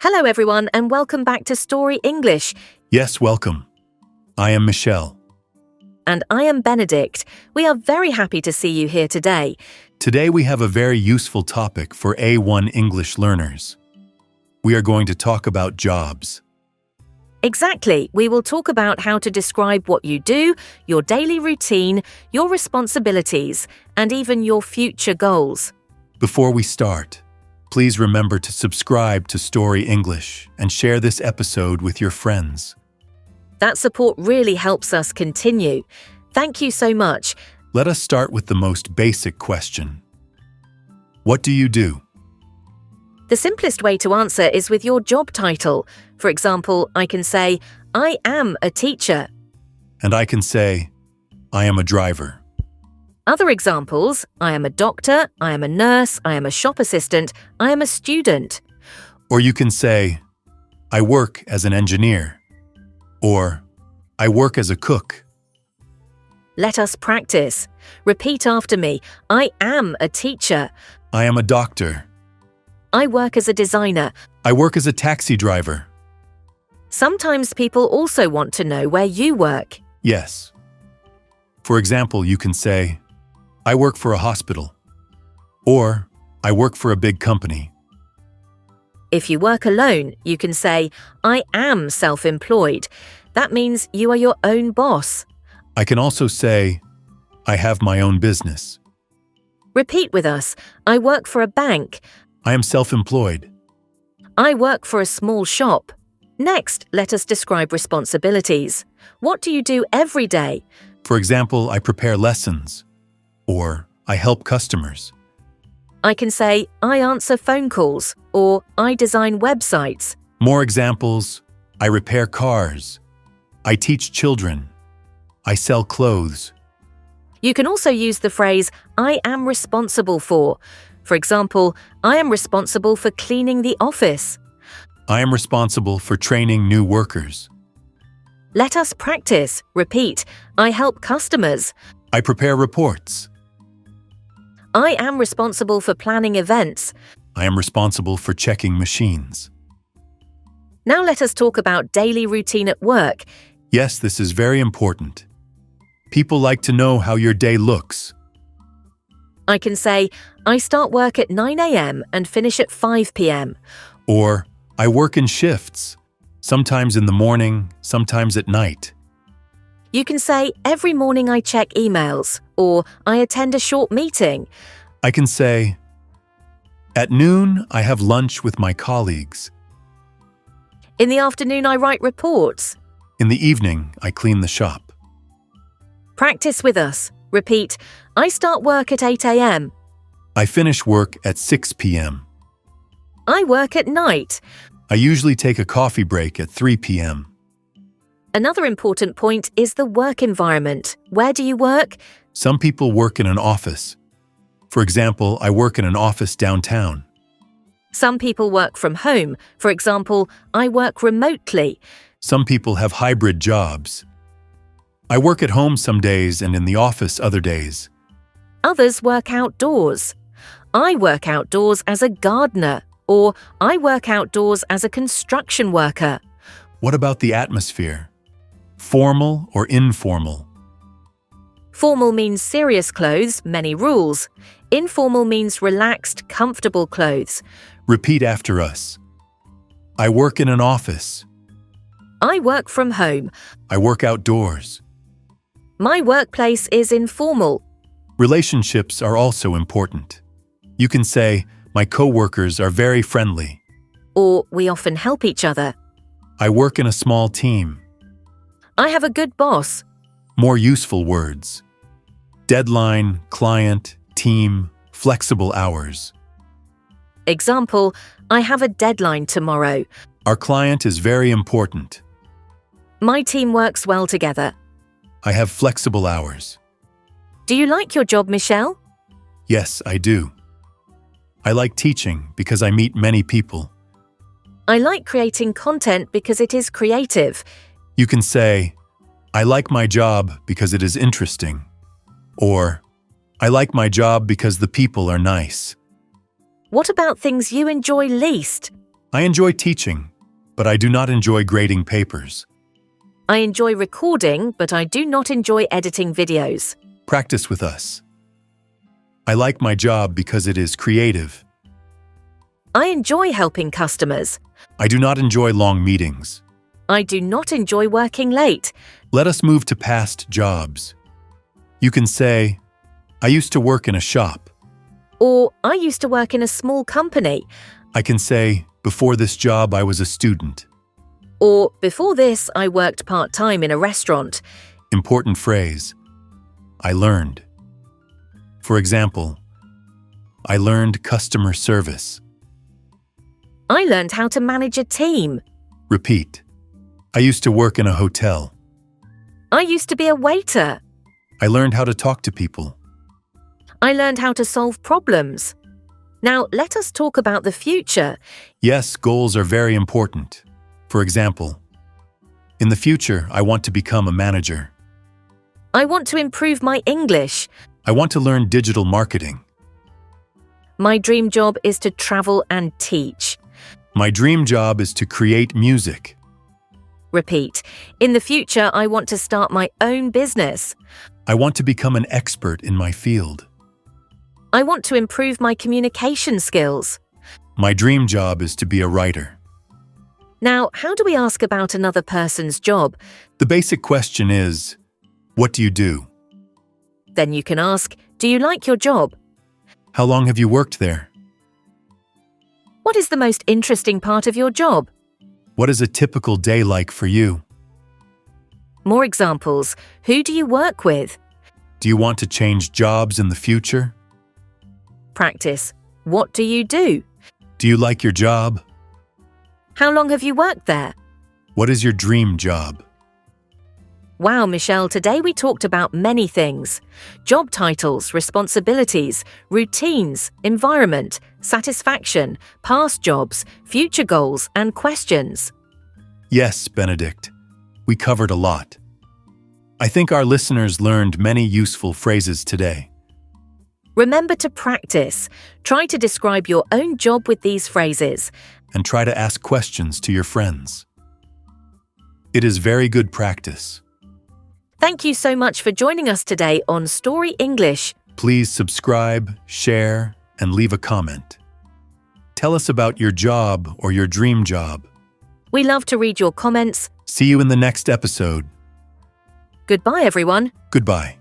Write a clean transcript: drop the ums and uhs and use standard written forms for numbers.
Hello everyone and welcome back to Story English. Yes, welcome. I am Michelle. And I am Benedict. We are very happy to see you here today. Today we have a very useful topic for A1 English learners. We are going to talk about jobs. Exactly. We will talk about how to describe what you do, your daily routine, your responsibilities, and even your future goals. Before we start, please remember to subscribe to Story English and share this episode with your friends. That support really helps us continue. Thank you so much. Let us start with the most basic question. What do you do? The simplest way to answer is with your job title. For example, I can say, I am a teacher. And I can say, I am a driver. Other examples, I am a doctor, I am a nurse, I am a shop assistant, I am a student. Or you can say, I work as an engineer. Or, I work as a cook. Let us practice. Repeat after me. I am a teacher. I am a doctor. I work as a designer. I work as a taxi driver. Sometimes people also want to know where you work. Yes. For example, you can say, I work for a hospital. Or, I work for a big company. If you work alone, you can say, I am self-employed. That means you are your own boss. I can also say, I have my own business. Repeat with us. I work for a bank. I am self-employed. I work for a small shop. Next, let us describe responsibilities. What do you do every day? For example, I prepare lessons. Or, I help customers. I can say, I answer phone calls, or I design websites. More examples, I repair cars. I teach children. I sell clothes. You can also use the phrase, I am responsible for. For example, I am responsible for cleaning the office. I am responsible for training new workers. Let us practice. Repeat. I help customers. I prepare reports. I am responsible for planning events. I am responsible for checking machines. Now let us talk about daily routine at work. Yes, this is very important. People like to know how your day looks. I can say, I start work at 9 a.m. and finish at 5 p.m. Or, I work in shifts, sometimes in the morning, sometimes at night. You can say, every morning I check emails, or I attend a short meeting. I can say, at noon, I have lunch with my colleagues. In the afternoon, I write reports. In the evening, I clean the shop. Practice with us. Repeat, I start work at 8 a.m. I finish work at 6 p.m. I work at night. I usually take a coffee break at 3 p.m. Another important point is the work environment. Where do you work? Some people work in an office. For example, I work in an office downtown. Some people work from home. For example, I work remotely. Some people have hybrid jobs. I work at home some days and in the office other days. Others work outdoors. I work outdoors as a gardener, or I work outdoors as a construction worker. What about the atmosphere? Formal or informal? Formal means serious clothes, many rules. Informal means relaxed, comfortable clothes. Repeat after us. I work in an office. I work from home. I work outdoors. My workplace is informal. Relationships are also important. You can say, my coworkers are very friendly. Or we often help each other. I work in a small team. I have a good boss. More useful words. Deadline, client, team, flexible hours. Example, I have a deadline tomorrow. Our client is very important. My team works well together. I have flexible hours. Do you like your job, Michelle? Yes, I do. I like teaching because I meet many people. I like creating content because it is creative. You can say, I like my job because it is interesting. Or, I like my job because the people are nice. What about things you enjoy least? I enjoy teaching, but I do not enjoy grading papers. I enjoy recording, but I do not enjoy editing videos. Practice with us. I like my job because it is creative. I enjoy helping customers. I do not enjoy long meetings. I do not enjoy working late. Let us move to past jobs. You can say, I used to work in a shop. Or, I used to work in a small company. I can say, before this job I was a student. Or, before this, I worked part-time in a restaurant. Important phrase. I learned. For example, I learned customer service. I learned how to manage a team. Repeat. I used to work in a hotel. I used to be a waiter. I learned how to talk to people. I learned how to solve problems. Now, let us talk about the future. Yes, goals are very important. For example, in the future, I want to become a manager. I want to improve my English. I want to learn digital marketing. My dream job is to travel and teach. My dream job is to create music. Repeat. In the future, I want to start my own business. I want to become an expert in my field. I want to improve my communication skills. My dream job is to be a writer. Now, how do we ask about another person's job? The basic question is, what do you do? Then you can ask, do you like your job? How long have you worked there? What is the most interesting part of your job? What is a typical day like for you? More examples. Who do you work with? Do you want to change jobs in the future? Practice. What do you do? Do you like your job? How long have you worked there? What is your dream job? Wow, Michelle, today we talked about many things. Job titles, responsibilities, routines, environment, satisfaction, past jobs, future goals, and questions. Yes, Benedict. We covered a lot. I think our listeners learned many useful phrases today. Remember to practice. Try to describe your own job with these phrases. And try to ask questions to your friends. It is very good practice. Thank you so much for joining us today on Story English. Please subscribe, share, and leave a comment. Tell us about your job or your dream job. We love to read your comments. See you in the next episode. Goodbye, everyone. Goodbye.